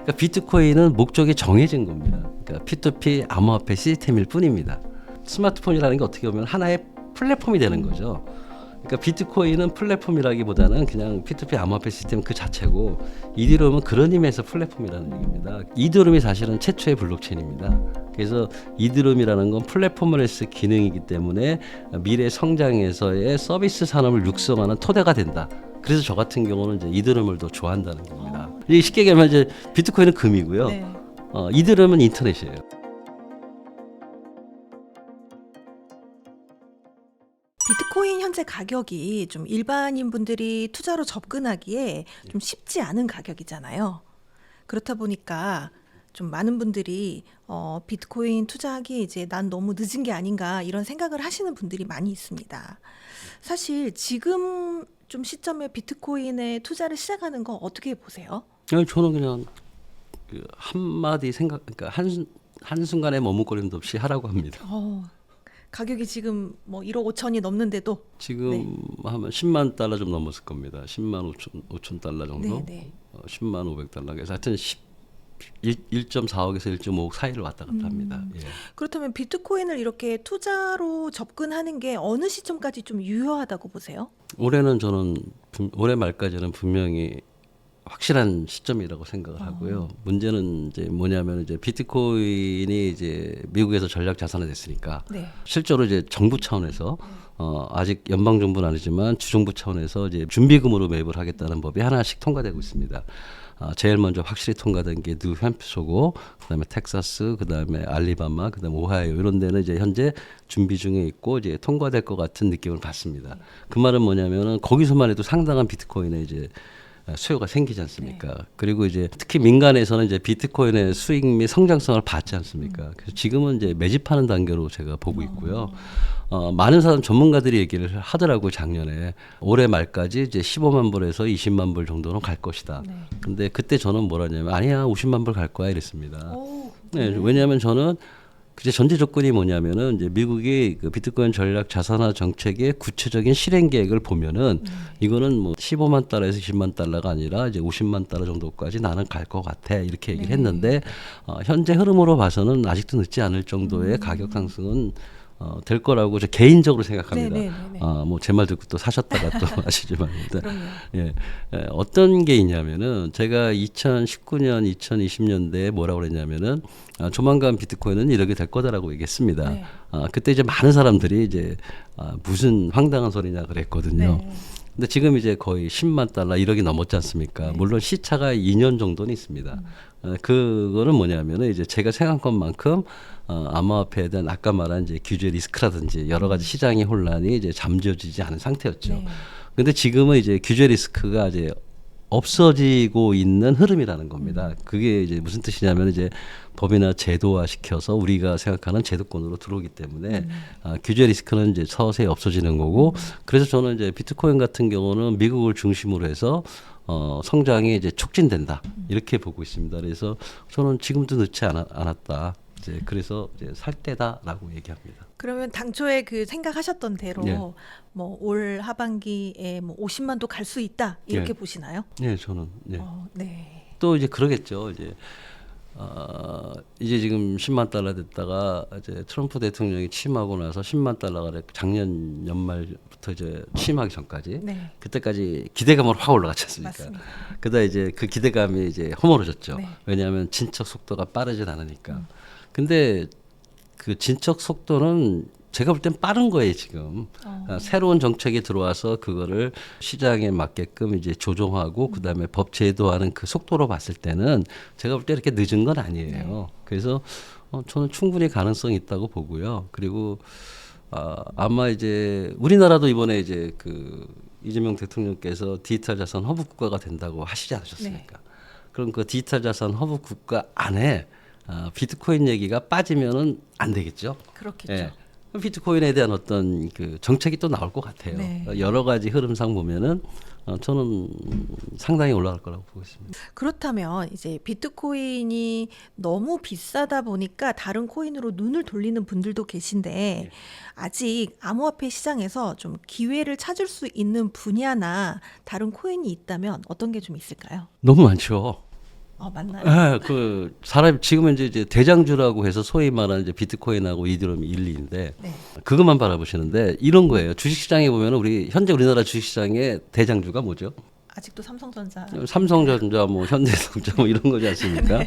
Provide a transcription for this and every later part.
그러니까 비트코인은 목적이 정해진 겁니다. 그러니까 P2P 암호화폐 시스템일 뿐입니다. 스마트폰이라는 게 어떻게 보면 하나의 플랫폼이 되는 거죠. 그러니까 비트코인은 플랫폼이라기보다는 그냥 P2P 암호화폐 시스템 그 자체고, 이더리움은 그런 의미에서 플랫폼이라는 얘기입니다. 이더리움이 사실은 최초의 블록체인입니다. 그래서 이더리움이라는 건 플랫폼을 쓸 기능이기 때문에 미래 성장에서의 서비스 산업을 육성하는 토대가 된다. 그래서 저 같은 경우는 이제 이더리움을 더 좋아한다는 겁니다. 이게 쉽게 얘기하면 이제 비트코인은 금이고요. 네. 이더리움은 인터넷이에요. 비트코인 현재 가격이 좀 일반인 분들이 투자로 접근하기에 좀 쉽지 않은 가격이잖아요. 그렇다 보니까 좀 많은 분들이 비트코인 투자하기에 이제 난 너무 늦은 게 아닌가 이런 생각을 하시는 분들이 많이 있습니다. 사실 지금 좀 시점에 비트코인에 투자를 시작하는 거 어떻게 보세요? 저는 그냥 그 한마디 생각, 그러니까 한순간에 머뭇거림도 없이 하라고 합니다. 가격이 지금 뭐 1억 5천이 넘는데도 지금 네. 하면 10만 달러 좀 넘었을 겁니다. 10만 5천 달러 정도. 네. 10만 500달러. 그래서 하여튼 1.4억에서 1.5억 사이를 왔다 갔다 합니다. 예. 그렇다면 비트코인을 이렇게 투자로 접근하는 게 어느 시점까지 좀 유효하다고 보세요? 올해는 저는 올해 말까지는 분명히 확실한 시점이라고 생각을 하고요. 문제는 이제 뭐냐면 이제 비트코인이 이제 미국에서 전략 자산화 됐으니까 네. 실제로 이제 정부 차원에서 아직 연방 정부는 아니지만 주정부 차원에서 이제 준비금으로 매입을 하겠다는 법이 하나씩 통과되고 있습니다. 제일 먼저 확실히 통과된 게 뉴햄프셔고, 그다음에 텍사스, 그다음에 알리바마, 그다음에 오하이오, 이런 데는 이제 현재 준비 중에 있고 이제 통과될 것 같은 느낌을 받습니다. 그 말은 뭐냐면은 거기서만 해도 상당한 비트코인의 이제 수요가 생기지 않습니까? 네. 그리고 이제 특히 민간에서는 이제 비트코인의 수익 및 성장성을 봤지 않습니까? 그래서 지금은 이제 매집하는 단계로 제가 보고 있고요. 많은 사람 전문가들이 얘기를 하더라고요. 작년에 올해 말까지 이제 15만 불에서 20만 불 정도는 갈 것이다. 네. 근데 그때 저는 뭐라냐면 아니야 50만 불 갈 거야 이랬습니다. 네, 왜냐하면 저는 이제 전제 조건이 뭐냐면은 이제 미국이 그 비트코인 전략 자산화 정책의 구체적인 실행 계획을 보면은 이거는 뭐 15만 달러에서 20만 달러가 아니라 이제 50만 달러 정도까지 나는 갈 것 같아 이렇게 얘기를 했는데 현재 흐름으로 봐서는 아직도 늦지 않을 정도의 가격 상승은 될 거라고 저 개인적으로 생각합니다. 뭐 제 말 듣고 또 사셨다가 또 하시지만 예, 어떤 게 있냐면은 제가 2019년, 2020년대에 뭐라고 그랬냐면은 조만간 비트코인은 이렇게 될 거다라고 얘기했습니다. 네. 그때 이제 많은 사람들이 이제 무슨 황당한 소리냐 그랬거든요. 네. 근데 지금 이제 거의 10만 달러 1억이 넘었지 않습니까? 물론 시차가 2년 정도는 있습니다. 그거는 뭐냐면은 이제 제가 생각한 것만큼 암호화폐에 대한 아까 말한 이제 규제 리스크라든지 여러 가지 시장의 혼란이 이제 잠재워지지 않은 상태였죠. 네. 근데 지금은 이제 규제 리스크가 이제 없어지고 있는 흐름이라는 겁니다. 그게 이제 무슨 뜻이냐면 이제 법이나 제도화 시켜서 우리가 생각하는 제도권으로 들어오기 때문에 규제 리스크는 이제 서서히 없어지는 거고, 그래서 저는 이제 비트코인 같은 경우는 미국을 중심으로 해서 성장이 이제 촉진된다 이렇게 보고 있습니다. 그래서 저는 지금도 늦지 않았다. 이제 그래서 이제 살 때다라고 얘기합니다. 그러면 당초에 그 생각하셨던 대로 예. 뭐 올 하반기에 뭐 50만도 갈 수 있다 이렇게 예. 보시나요? 네, 저는 네. 네. 또 이제 그러겠죠. 이제 지금 10만 달러 됐다가 이제 트럼프 대통령이 취임하고 나서 10만 달러가 작년 연말부터 이제 취임하기 전까지 네. 그때까지 기대감으로 확 올라갔지 않습니까? 맞습니다. 그러다 이제 그 기대감이 이제 허물어졌죠. 네. 왜냐하면 진척 속도가 빠르진 않으니까. 근데 그 진척 속도는 제가 볼 땐 빠른 거예요 지금. 새로운 정책이 들어와서 그거를 시장에 맞게끔 이제 조정하고 그다음에 법 제도하는 그 속도로 봤을 때는 제가 볼 때 이렇게 늦은 건 아니에요. 네. 그래서 저는 충분히 가능성이 있다고 보고요. 그리고 아마 이제 우리나라도 이번에 이제 그 이재명 대통령께서 디지털 자산 허브 국가가 된다고 하시지 않으셨습니까? 그럼 그 디지털 자산 허브 국가 안에 비트코인 얘기가 빠지면은 안 되겠죠. 그렇겠죠. 예. 비트코인에 대한 어떤 그 정책이 또 나올 것 같아요. 네. 여러 가지 흐름상 보면은 저는 상당히 올라갈 거라고 보고 있습니다. 그렇다면 이제 비트코인이 너무 비싸다 보니까 다른 코인으로 눈을 돌리는 분들도 계신데 아직 암호화폐 시장에서 좀 기회를 찾을 수 있는 분야나 다른 코인이 있다면 어떤 게 좀 있을까요? 너무 많죠. 맞나요? 예, 그 사람 지금은 이제 대장주라고 해서 소위 말하는 이제 비트코인하고 이더리움이 1, 2인데 네. 그것만 바라보시는데 이런 거예요. 주식시장에 보면 현재 우리나라 주식시장의 대장주가 뭐죠? 아직도 삼성전자. 삼성전자, 뭐 현대자동차 뭐 이런 거지 않습니까?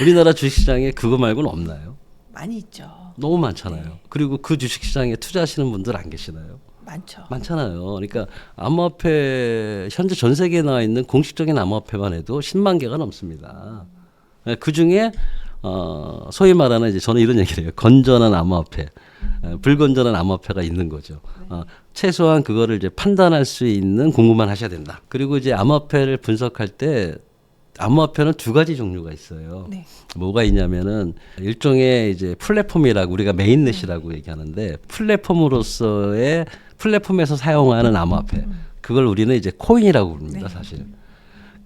우리나라 주식시장에 그거 말고는 없나요? 많이 있죠. 너무 많잖아요. 네. 그리고 그 주식시장에 투자하시는 분들 안 계시나요? 많죠. 많잖아요. 그러니까 암호화폐 현재 전 세계에 나와 있는 공식적인 암호화폐만 해도 10만 개가 넘습니다. 그 중에 소위 말하는 이제 저는 이런 얘기를 해요. 건전한 암호화폐, 불건전한 암호화폐가 있는 거죠. 최소한 그거를 이제 판단할 수 있는 공부만 하셔야 된다. 그리고 이제 암호화폐를 분석할 때 암호화폐는 두 가지 종류가 있어요. 네. 뭐가 있냐면은 일종의 이제 플랫폼이라고 우리가 메인넷이라고 얘기하는데 플랫폼에서 사용하는 암호화폐. 그걸 우리는 이제 코인이라고 부릅니다, 네. 사실.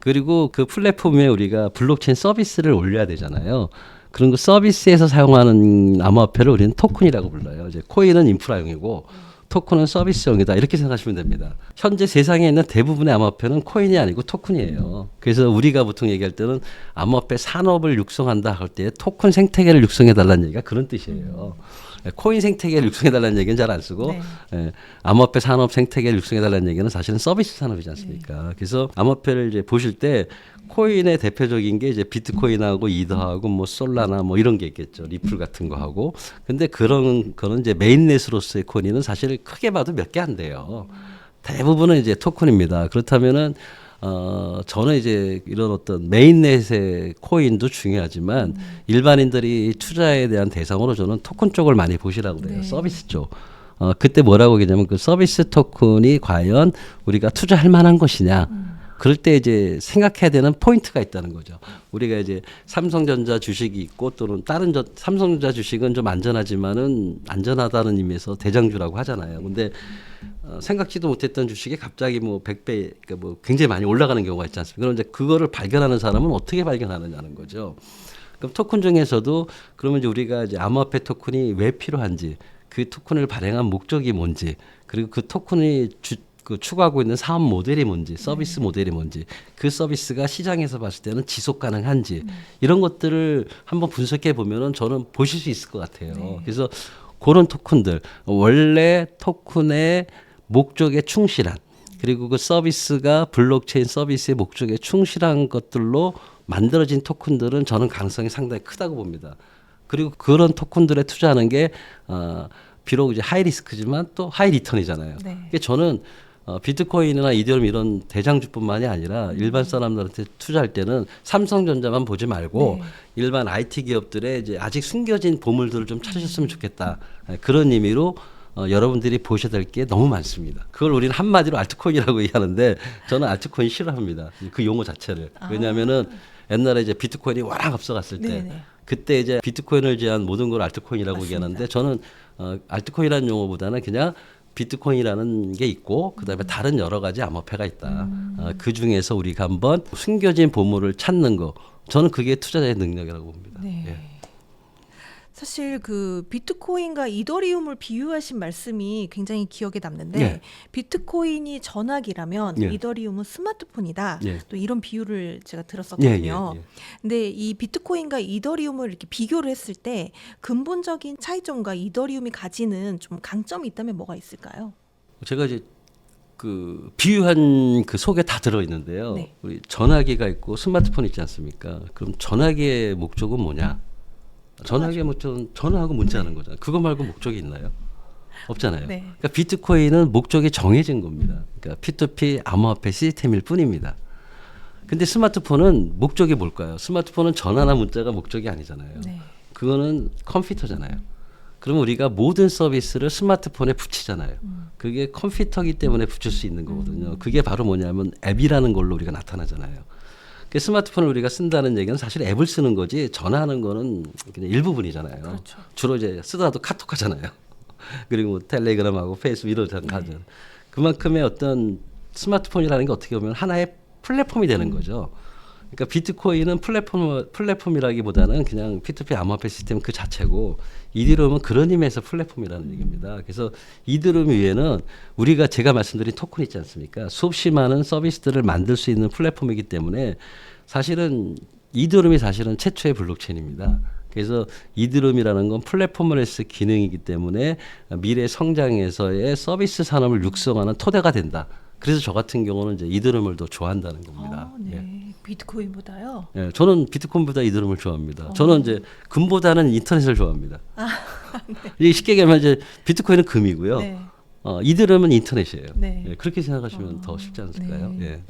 그리고 그 플랫폼에 우리가 블록체인 서비스를 올려야 되잖아요. 그런 그 서비스에서 사용하는 암호화폐를 우리는 토큰이라고 불러요. 이제 코인은 인프라용이고 토큰은 서비스용이다. 이렇게 생각하시면 됩니다. 현재 세상에 있는 대부분의 암호화폐는 코인이 아니고 토큰이에요. 그래서 우리가 보통 얘기할 때는 암호화폐 산업을 육성한다 할 때 토큰 생태계를 육성해달라는 얘기가 그런 뜻이에요. 코인 생태계를 육성해달라는 얘기는 잘 안 쓰고 네. 암호화폐 산업 생태계를 육성해달라는 얘기는 사실은 서비스 산업이지 않습니까? 네. 그래서 암호화폐를 이제 보실 때 코인의 대표적인 게 이제 비트코인하고 이더하고 뭐 솔라나 뭐 이런 게 있겠죠. 리플 같은 거 하고. 근데 그런 거는 이제 메인넷으로서의 코인은 사실 크게 봐도 몇 개 안 돼요. 대부분은 이제 토큰입니다. 그렇다면은 저는 이제 이런 어떤 메인넷의 코인도 중요하지만 일반인들이 투자에 대한 대상으로 저는 토큰 쪽을 많이 보시라고 그래요. 네. 서비스 쪽. 그때 뭐라고 얘기하냐면 그 서비스 토큰이 과연 우리가 투자할 만한 것이냐. 그럴 때 이제 생각해야 되는 포인트가 있다는 거죠. 우리가 이제 삼성전자 주식이 있고 또는 다른 삼성전자 주식은 좀 안전하지만은 안전하다는 의미에서 대장주라고 하잖아요. 근데 생각지도 못했던 주식이 갑자기 뭐 100배, 그러니까 뭐 굉장히 많이 올라가는 경우가 있지 않습니까? 그럼 이제 그거를 발견하는 사람은 어떻게 발견하느냐는 거죠. 그럼 토큰 중에서도 그러면 이제 우리가 이제 암호화폐 토큰이 왜 필요한지, 그 토큰을 발행한 목적이 뭔지, 그리고 그 토큰이 추구하고 있는 사업 모델이 뭔지, 서비스 모델이 뭔지, 그 서비스가 시장에서 봤을 때는 지속 가능한지, 이런 것들을 한번 분석해 보면은 저는 보실 수 있을 것 같아요. 네. 그래서 그런 토큰들, 원래 토큰의 목적에 충실한, 그리고 그 서비스가 블록체인 서비스의 목적에 충실한 것들로 만들어진 토큰들은 저는 가능성이 상당히 크다고 봅니다. 그리고 그런 토큰들에 투자하는 게 비록 이제 하이 리스크지만 또 하이 리턴이잖아요. 네. 그러니까 저는 비트코인이나 이더리움 이런 대장주뿐만이 아니라 일반 사람들한테 투자할 때는 삼성전자만 보지 말고 네. 일반 IT 기업들의 이제 아직 숨겨진 보물들을 좀 찾으셨으면 좋겠다. 그런 의미로 여러분들이 보셔야 될 게 너무 많습니다. 그걸 우리는 한마디로 알트코인이라고 얘기하는데 저는 알트코인 싫어합니다. 그 용어 자체를. 왜냐하면은 옛날에 이제 비트코인이 워낙 앞서갔을 때 네네. 그때 이제 비트코인을 제한 모든 걸 알트코인이라고 맞습니다. 얘기하는데 저는 알트코인이라는 용어보다는 그냥 비트코인이라는 게 있고 그다음에 다른 여러 가지 암호화폐가 있다. 그 중에서 우리가 한번 숨겨진 보물을 찾는 거 저는 그게 투자자의 능력이라고 봅니다. 네. 예. 사실 그 비트코인과 이더리움을 비유하신 말씀이 굉장히 기억에 남는데 네. 비트코인이 전화기라면 예. 이더리움은 스마트폰이다. 예. 또 이런 비유를 제가 들었었거든요. 예. 근데 이 비트코인과 이더리움을 이렇게 비교를 했을 때 근본적인 차이점과 이더리움이 가지는 좀 강점이 있다면 뭐가 있을까요? 제가 이제 그 비유한 그 속에 다 들어 있는데요. 네. 우리 전화기가 있고 스마트폰 있지 않습니까? 그럼 전화기의 목적은 뭐냐? 전화기의 목적은 전화하고 문자하는 거잖아요. 그거 말고 목적이 있나요? 없잖아요. 네. 그러니까 비트코인은 목적이 정해진 겁니다. 그러니까 P2P 암호화폐 시스템일 뿐입니다. 근데 스마트폰은 목적이 뭘까요? 스마트폰은 전화나 문자가 목적이 아니잖아요. 네. 그거는 컴퓨터잖아요. 그러면 우리가 모든 서비스를 스마트폰에 붙이잖아요. 그게 컴퓨터기 때문에 붙일 수 있는 거거든요. 그게 바로 뭐냐면 앱이라는 걸로 우리가 나타나잖아요. 그 스마트폰을 우리가 쓴다는 얘기는 사실 앱을 쓰는 거지 전화하는 거는 그냥 일부분이잖아요. 그렇죠. 주로 이제 쓰더라도 카톡 하잖아요. 그리고 뭐 텔레그램하고 페이스북 이런 거 하죠. 그만큼의 어떤 스마트폰이라는 게 어떻게 보면 하나의 플랫폼이 되는 거죠. 그러니까 비트코인은 플랫폼이라기보다는 그냥 P2P 암호화폐 시스템 그 자체고 이더리움은 그런 의미에서 플랫폼이라는 얘기입니다. 그래서 이더리움 위에는 우리가 제가 말씀드린 토큰 있지 않습니까? 수없이 많은 서비스들을 만들 수 있는 플랫폼이기 때문에 사실은 이더룸이 사실은 최초의 블록체인입니다. 그래서 이더룸이라는 건 플랫포머레스 기능이기 때문에 미래 성장에서의 서비스 산업을 육성하는 토대가 된다. 그래서 저 같은 경우는 이제 이더룸을 더 좋아한다는 겁니다. 네. 예. 비트코인보다요? 예, 저는 비트코인보다 이더룸을 좋아합니다. 저는 이제 금보다는 인터넷을 좋아합니다. 이게 쉽게 얘기하면 이제 비트코인은 금이고요. 네. 이더룸은 인터넷이에요. 네. 예, 그렇게 생각하시면 더 쉽지 않을까요? 네. 예.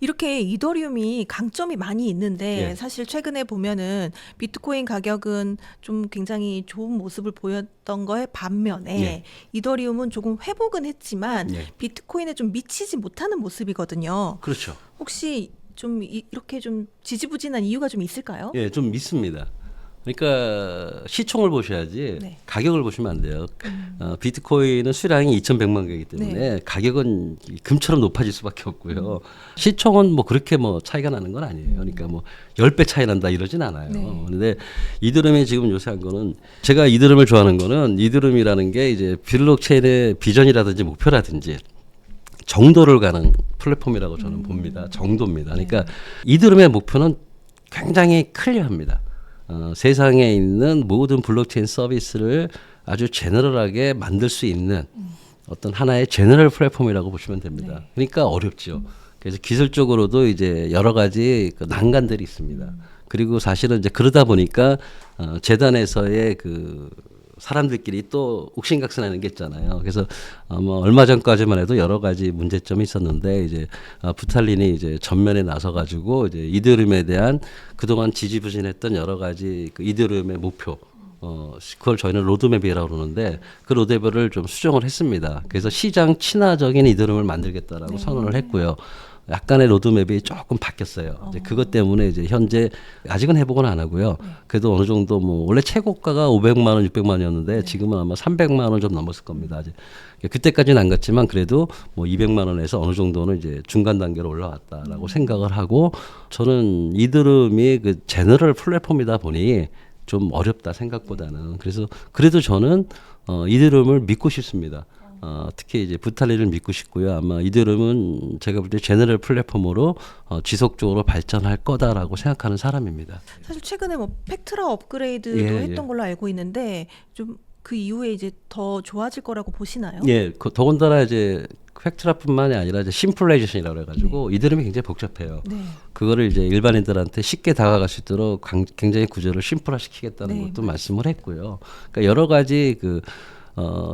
이렇게 이더리움이 강점이 많이 있는데 예. 사실 최근에 보면은 비트코인 가격은 좀 굉장히 좋은 모습을 보였던 거에 반면에 예. 이더리움은 조금 회복은 했지만 예. 비트코인에 좀 미치지 못하는 모습이거든요. 그렇죠. 혹시 좀 이렇게 좀 지지부진한 이유가 좀 있을까요? 예, 좀 믿습니다. 그러니까 시총을 보셔야지 네. 가격을 보시면 안 돼요. 비트코인은 수량이 2,100만 개이기 때문에 네. 가격은 금처럼 높아질 수밖에 없고요. 시총은 뭐 그렇게 뭐 차이가 나는 건 아니에요. 그러니까 뭐 10배 차이 난다 이러진 않아요. 네. 그런데 이더룸이 지금 요새 한 거는 제가 이더룸을 좋아하는 거는 이더룸이라는 게 이제 블록체인의 비전이라든지 목표라든지 정도를 가는 플랫폼이라고 저는 봅니다. 정도입니다. 그러니까 이더룸의 목표는 굉장히 클리어합니다. 세상에 있는 모든 블록체인 서비스를 아주 제너럴하게 만들 수 있는 어떤 하나의 제너럴 플랫폼이라고 보시면 됩니다. 그러니까 어렵죠. 그래서 기술적으로도 이제 여러 가지 그 난관들이 있습니다. 그리고 사실은 이제 그러다 보니까 재단에서의 그 사람들끼리 또 옥신각신하는 게 있잖아요. 그래서 뭐 얼마 전까지만 해도 여러 가지 문제점이 있었는데 이제 부탈린이 이제 전면에 나서 가지고 이제 이더리움에 대한 그동안 지지부진했던 여러 가지 그 이더리움의 목표 그걸 저희는 로드맵이라고 그러는데 그 로드맵을 좀 수정을 했습니다. 그래서 시장 친화적인 이더리움을 만들겠다라고 선언을 했고요. 약간의 로드맵이 조금 바뀌었어요. 이제 그것 때문에 이제 현재 아직은 회복은 안 하고요. 그래도 어느 정도 뭐 원래 최고가가 500만 원, 600만 원이었는데 지금은 아마 300만 원 좀 넘었을 겁니다. 아직 그때까지는 안 갔지만 그래도 뭐 200만 원에서 어느 정도는 이제 중간 단계로 올라왔다라고 생각을 하고 저는 이더리움이 그 제너럴 플랫폼이다 보니 좀 어렵다 생각보다는 그래서 그래도 저는 이더리움을 믿고 싶습니다. 특히 이제 부탈린을 믿고 싶고요. 아마 이더리움은 제가 볼 때 제너럴 플랫폼으로 지속적으로 발전할 거다라고 생각하는 사람입니다. 사실 최근에 뭐 팩트라 업그레이드도 예, 했던 걸로 알고 있는데 좀 그 이후에 이제 더 좋아질 거라고 보시나요? 예, 더군다나 이제 팩트라뿐만이 아니라 이제 심플라이제이션이라고 해가지고 이더리움이 굉장히 복잡해요. 네. 그거를 이제 일반인들한테 쉽게 다가갈 수 있도록 굉장히 구조를 심플화시키겠다는 네, 것도 말씀을 했고요. 그러니까 여러 가지 그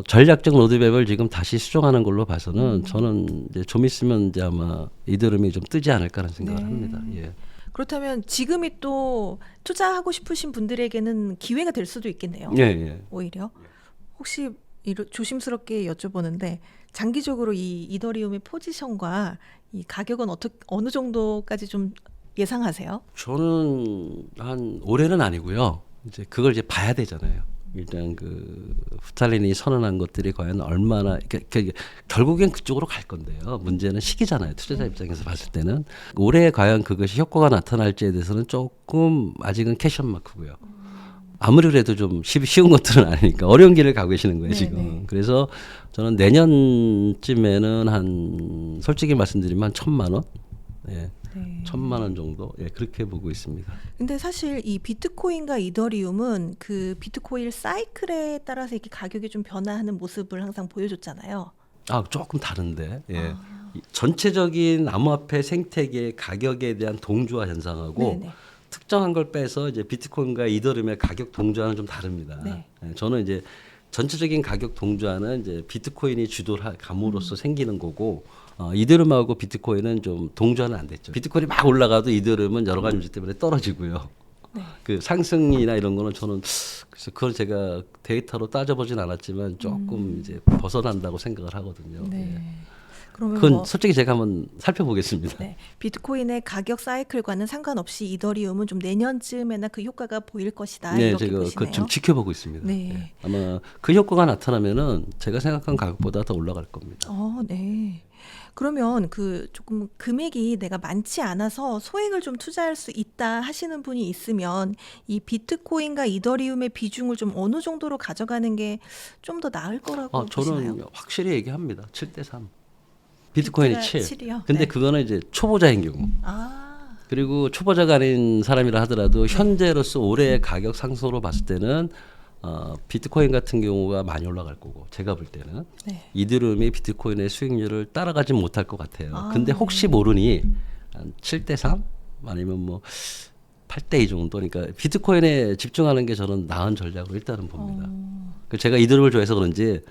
전략적 로드맵을 지금 다시 수정하는 걸로 봐서는 저는 이제 좀 있으면 이제 아마 이더리움이 좀 뜨지 않을까라는 생각을 네. 합니다. 예. 그렇다면 지금이 또 투자하고 싶으신 분들에게는 기회가 될 수도 있겠네요. 예, 예. 오히려 혹시 조심스럽게 여쭤보는데 장기적으로 이 이더리움의 포지션과 이 가격은 어느 정도까지 좀 예상하세요? 저는 한 올해는 아니고요. 이제 그걸 이제 봐야 되잖아요. 일단 그 부탈린이 선언한 것들이 과연 얼마나 결국엔 그쪽으로 갈 건데요. 문제는 시기잖아요. 투자자 입장에서 봤을 때는 올해 과연 그것이 효과가 나타날지에 대해서는 조금 아직은 캐션 마크고요. 아무리 그래도 좀 쉬운 것들은 아니니까 어려운 길을 가고 계시는 거예요 지금. 네네. 그래서 저는 내년쯤에는 한 솔직히 말씀드리면 한 1,000만 원, 예, 네. 1,000만 원 정도, 예, 그렇게 보고 있습니다. 근데 사실 이 비트코인과 이더리움은 그 비트코인 사이클에 따라서 이렇게 가격이 좀 변화하는 모습을 항상 보여줬잖아요. 조금 다른데, 예. 이 전체적인 암호화폐 생태계의 가격에 대한 동조화 현상하고 네네. 특정한 걸 빼서 이제 비트코인과 이더리움의 가격 동조화는 좀 다릅니다. 네. 예, 저는 이제 전체적인 가격 동조화는 이제 비트코인이 주도를 감으로써 생기는 거고 이더리움하고 비트코인은 좀 동조화는 안 됐죠. 비트코인이 막 올라가도 이더리움은 여러 가지 문제 때문에 떨어지고요. 네. 그 상승이나 이런 거는 저는 그래서 그걸 제가 데이터로 따져보진 않았지만 조금 이제 벗어난다고 생각을 하거든요. 네. 예. 그러면 그건 뭐 솔직히 제가 한번 살펴보겠습니다. 네, 비트코인의 가격 사이클과는 상관없이 이더리움은 좀 내년쯤에나 그 효과가 보일 것이다. 네, 이렇게 제가 보시네요. 그거 좀 지켜보고 있습니다. 네. 예. 아마 그 효과가 나타나면은 제가 생각한 가격보다 더 올라갈 겁니다. 네. 그러면 그 조금 금액이 내가 많지 않아서 소액을 좀 투자할 수 있다 하시는 분이 있으면 이 비트코인과 이더리움의 비중을 좀 어느 정도로 가져가는 게 좀 더 나을 거라고 보시나요? 저는 확실히 얘기합니다. 7대3. 비트코인이 7. 7이요? 근데 네. 그거는 이제 초보자인 경우. 그리고 초보자가 아닌 사람이라 하더라도 현재로서 올해 가격 상승으로 봤을 때는 비트코인 같은 경우가 많이 올라갈 거고 제가 볼 때는 네. 이더리움이 비트코인의 수익률을 따라가지 못할 것 같아요. 아, 근데 혹시 모르니 한 7대 3 아니면 뭐 8대 2 정도. 그러니까 비트코인에 집중하는 게 저는 나은 전략으로 일단은 봅니다. 그 제가 이더리움을 좋아해서 그런지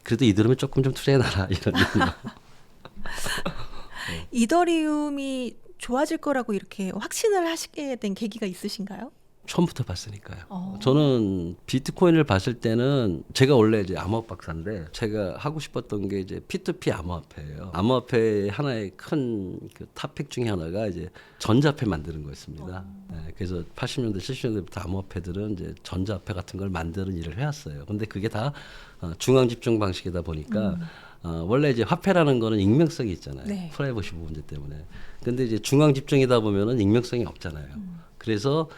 그래도 이더리움에 조금 좀 투자해놔라 이런. 이더리움이 좋아질 거라고 이렇게 확신을 하시게 된 계기가 있으신가요? 처음부터 봤으니까요. 저는 비트코인을 봤을 때는 제가 원래 이제 암호학 박사인데 제가 하고 싶었던 게 이제 P2P 암호화폐예요. 암호화폐의 하나의 큰 그 탑픽 중에 하나가 이제 전자화폐 만드는 거였습니다. 네, 그래서 80년대, 70년대부터 암호화폐들은 이제 전자화폐 같은 걸 만드는 일을 해왔어요. 근데 그게 다 중앙 집중 방식이다 보니까 원래 이제 화폐라는 거는 익명성이 있잖아요. 네. 프라이버시 문제 때문에. 근데 이제 중앙 집중이다 보면은 익명성이 없잖아요. 그래서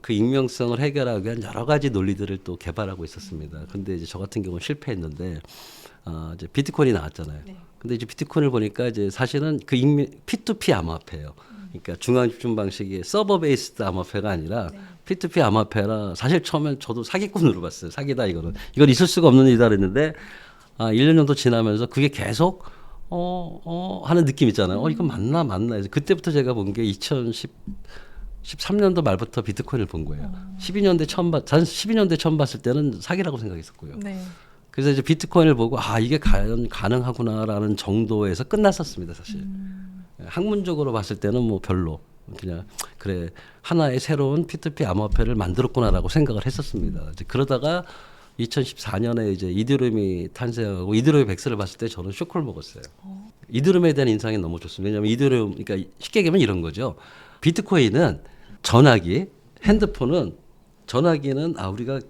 그 익명성을 해결하기 위한 여러 가지 논리들을 또 개발하고 있었습니다. 근데 이제 저 같은 경우는 실패했는데 이제 비트코인이 나왔잖아요. 네. 근데 이제 비트코인을 보니까 이제 사실은 그 P2P 암호화폐예요. 그러니까 중앙 집중 방식의 서버 베이스드 암호화폐가 아니라 P2P 암호화폐라 사실 처음엔 저도 사기꾼으로 봤어요. 사기다 이거는. 이건 있을 수가 없는 일이다 그랬는데 1년 정도 지나면서 그게 계속 하는 느낌 있잖아요. 이건 맞나 해서 그때부터 제가 본 게 13년도 말부터 비트코인을 본 거예요. 12년대 처음 봤을 때는 사기라고 생각했었고요. 네. 그래서 이제 비트코인을 보고 이게 과연 가능하구나라는 정도에서 끝났었습니다, 사실. 학문적으로 봤을 때는 뭐 별로 그냥 그래 하나의 새로운 P2P 암호화폐를 만들었구나라고 생각을 했었습니다. 이제 그러다가 2014년에 이제 이더리움이 탄생하고 이더리움 백스를 봤을 때 저는 쇼크를 먹었어요. 이더리움에 대한 인상이 너무 좋습니다. 왜냐하면 이더리움 그러니까 쉽게 얘기하면 이런 거죠. 비트코인은 전화기, 핸드폰은 전화기는 우리가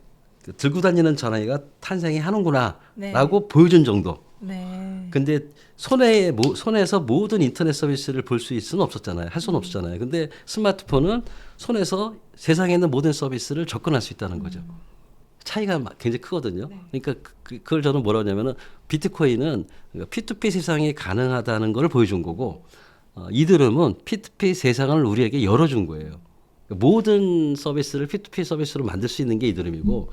들고 다니는 전화기가 탄생이 하는구나라고 보여준 정도. 네. 근데 손에서 모든 인터넷 서비스를 볼 수 있을 수는 없었잖아요. 할 수는 없었잖아요. 근데 스마트폰은 손에서 세상에 있는 모든 서비스를 접근할 수 있다는 거죠. 차이가 굉장히 크거든요. 그러니까 그걸 저는 뭐라고 하냐면은 비트코인은 P2P 세상이 가능하다는 걸 보여준 거고 이더리움은 P2P 세상을 우리에게 열어준 거예요. 모든 서비스를 P2P 서비스로 만들 수 있는 게 이더리움이고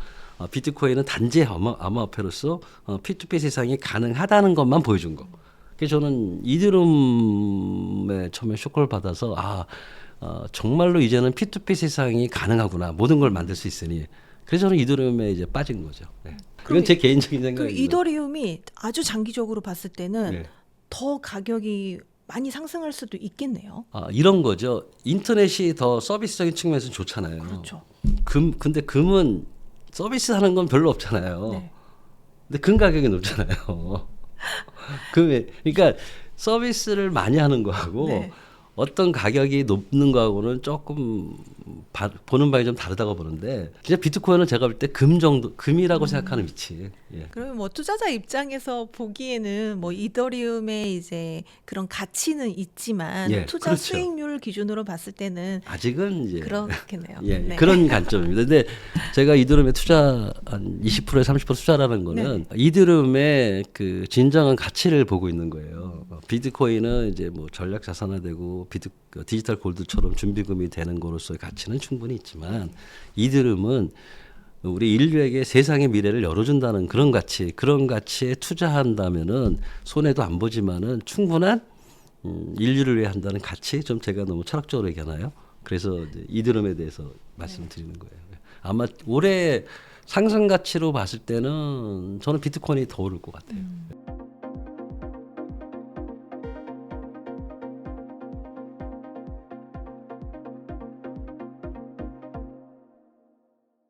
비트코인은 단지 암호화폐로서 P2P 세상이 가능하다는 것만 보여준 거. 그래서 저는 이더리움에 처음에 쇼크를 받아서 정말로 이제는 P2P 세상이 가능하구나. 모든 걸 만들 수 있으니. 그래서 저는 이더리움에 이제 빠진 거죠. 네. 그건 제 개인적인 그 생각입니다. 이더리움이 아주 장기적으로 봤을 때는 네. 더 가격이 많이 상승할 수도 있겠네요. 이런 거죠. 인터넷이 더 서비스적인 측면에서 좋잖아요. 그렇죠. 근데 금은 서비스 하는 건 별로 없잖아요. 네. 근데 금 가격이 높잖아요. 그러니까 서비스를 많이 하는 거하고 네. 어떤 가격이 높는 거하고는 조금 보는 바에 좀 다르다고 보는데 진짜 비트코인은 제가 볼 때 금이라고 생각하는 위치. 예. 그러면 뭐 투자자 입장에서 보기에는 뭐 이더리움의 이제 그런 가치는 있지만 예, 투자 그렇죠. 수익률 기준으로 봤을 때는 아직은 이제 그렇겠네요. 예, 네. 그런 관점입니다. 근데 제가 이더리움에 투자 한 20%에 30% 투자라는 거는 이더리움의 그 진정한 가치를 보고 있는 거예요. 비트코인은 이제 뭐 전략 자산화되고 디지털 골드처럼 준비금이 되는 거로서의 가치는 충분히 있지만 이더리움은 우리 인류에게 세상의 미래를 열어준다는 그런 가치에 투자한다면은 손해도 안 보지만은 충분한 인류를 위해 한다는 가치 좀 제가 너무 철학적으로 얘기하나요? 그래서 이제 이더리움에 대해서 말씀드리는 거예요. 아마 올해 상승 가치로 봤을 때는 저는 비트코인이 더 오를 것 같아요.